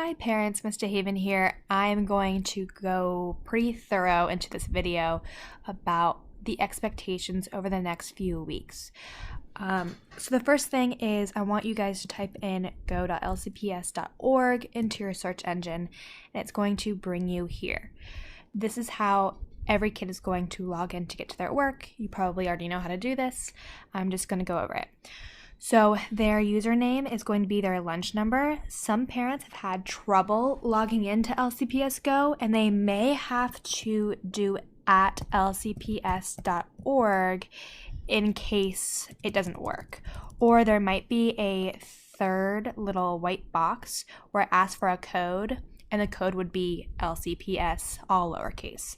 Hi parents, Mr. Haven here. I'm going to go pretty thorough into this video about the expectations over the next few weeks. So the first thing is I want you guys to type in go.lcps.org into your search engine, and it's going to bring you here. This is how every kid is going to log in to get to their work. You probably already know how to do this. I'm just going to go over it. So their username is going to be their lunch number. Some parents have had trouble logging into LCPS Go, and they may have to do at lcps.org in case it doesn't work. Or there might be a third little white box where it asks for a code, and the code would be LCPS, all lowercase.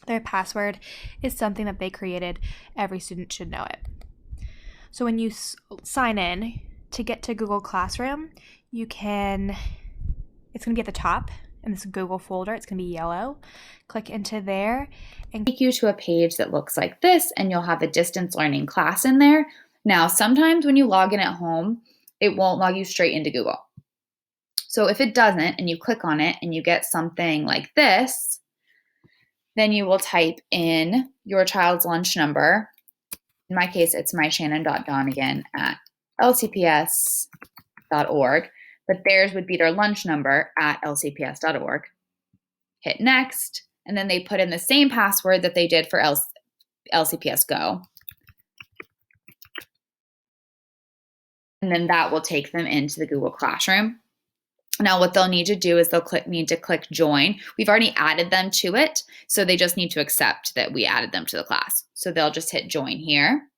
Their password is something that they created. Every student should know it. So when you sign in to get to Google Classroom, it's going to be at the top in this Google folder. It's going to be yellow. Click into there and take you to a page that looks like this, and you'll have a distance learning class in there. Now, sometimes when you log in at home, it won't log you straight into Google. So if it doesn't and you click on it and you get something like this, then you will type in your child's lunch number. In my case, it's myshannon.donegan@lcps.org, but theirs would be their lunch number at lcps.org. Hit next, and then they put in the same password that they did for LCPS Go. And then that will take them into the Google Classroom. Now what they'll need to do is they'll need to click join. We've already added them to it, so they just need to accept that we added them to the class. So they'll just hit join here.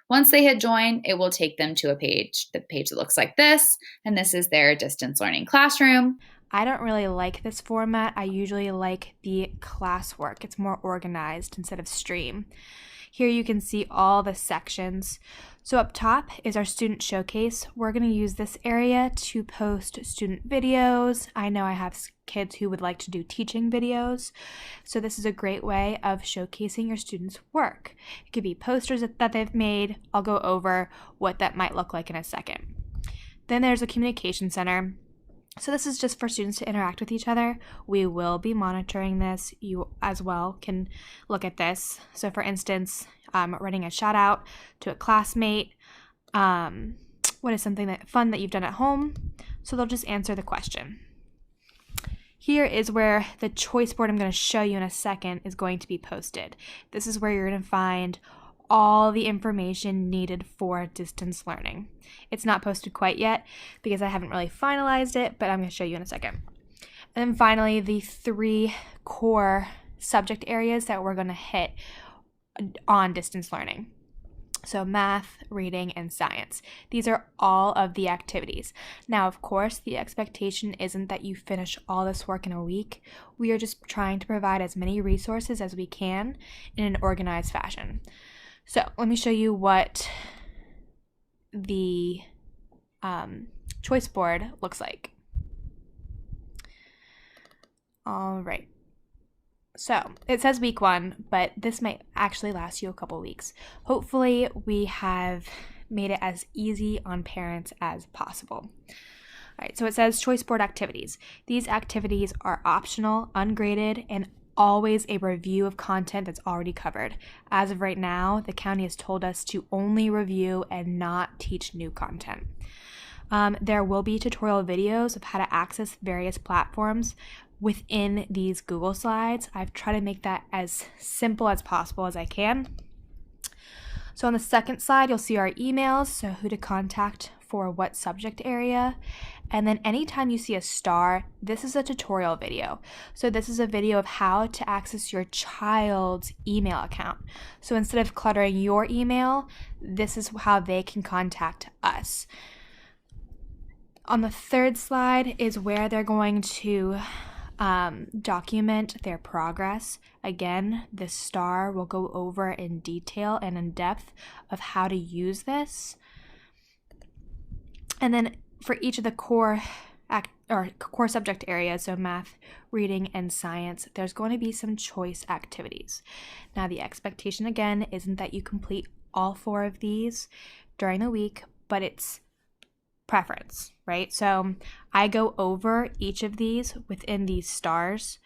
Once they hit join, it will take them to the page that looks like this, and this is their distance learning classroom. I don't really like this format. I usually like the classwork. It's more organized instead of stream. Here you can see all the sections. So up top is our student showcase. We're going to use this area to post student videos. I know I have kids who would like to do teaching videos. So this is a great way of showcasing your students' work. It could be posters that they've made. I'll go over what that might look like in a second. Then there's a communication center. So this is just for students to interact with each other. We will be monitoring this. You as well can look at this. So for instance, writing a shout out to a classmate. What is something fun that you've done at home? So they'll just answer the question. Here is where the choice board I'm going to show you in a second is going to be posted. This is where you're going to find all the information needed for distance learning. It's not posted quite yet because I haven't really finalized it, but I'm going to show you in a second. And then finally, the 3 core subject areas that we're going to hit on distance learning. So math, reading, and science. These are all of the activities. Now, of course, the expectation isn't that you finish all this work in a week. We are just trying to provide as many resources as we can in an organized fashion. So let me show you what the choice board looks like. All right. So it says week 1, but this might actually last you a couple weeks. Hopefully we have made it as easy on parents as possible. All right, so it says choice board activities. These activities are optional, ungraded, and always a review of content that's already covered. As of right now, the county has told us to only review and not teach new content. There will be tutorial videos of how to access various platforms within these Google Slides. I've tried to make that as simple as possible as I can. So on the second slide, you'll see our emails, so who to contact for what subject area. And then anytime you see a star, this is a tutorial video. So this is a video of how to access your child's email account. So instead of cluttering your email, this is how they can contact us. On the third slide is where they're going to document their progress. Again, this star will go over in detail and in depth of how to use this. And then for each of the core subject areas, so math, reading, and science, there's going to be some choice activities. Now, the expectation again isn't that you complete all 4 of these during the week, but it's preference. right? So I go over each of these within these stars.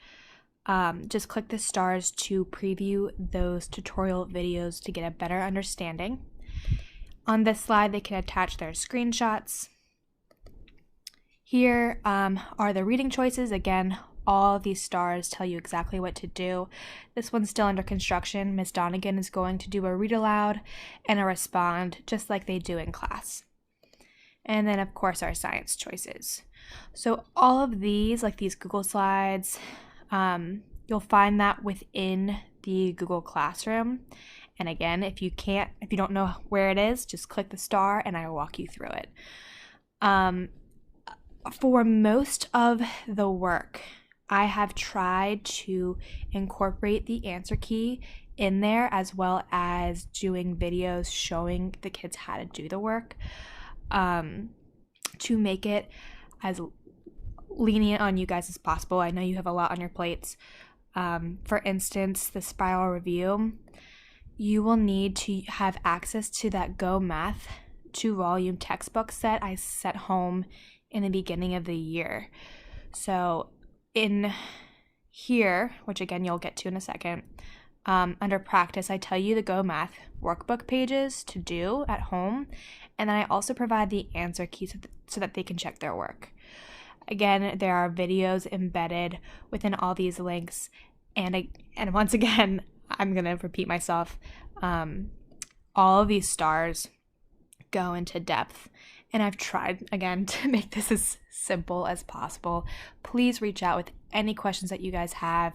Just click the stars to preview those tutorial videos to get a better understanding. On this slide, they can attach their screenshots. Here are the reading choices. Again, all of these stars tell you exactly what to do. This one's still under construction. Ms. Donegan is going to do a read aloud and a respond just like they do in class. And then, of course, our science choices. So all of these, like these Google Slides, you'll find that within the Google Classroom. And again, if you don't know where it is, just click the star and I will walk you through it. For most of the work, I have tried to incorporate the answer key in there, as well as doing videos showing the kids how to do the work, to make it as lenient on you guys as possible. I know you have a lot on your plates. For instance, the spiral review, you will need to have access to that Go Math 2-volume textbook set I sent home in the beginning of the year. So in here, which again you'll get to in a second, under practice, I tell you the Go Math workbook pages to do at home, and then I also provide the answer keys so that they can check their work. Again, there are videos embedded within all these links, and once again, I'm going to repeat myself, all of these stars go into depth, and I've tried, again, to make this as simple as possible. Please reach out with any questions that you guys have.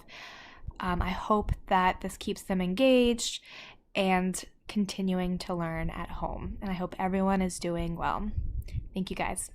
I hope that this keeps them engaged and continuing to learn at home, and I hope everyone is doing well. Thank you, guys.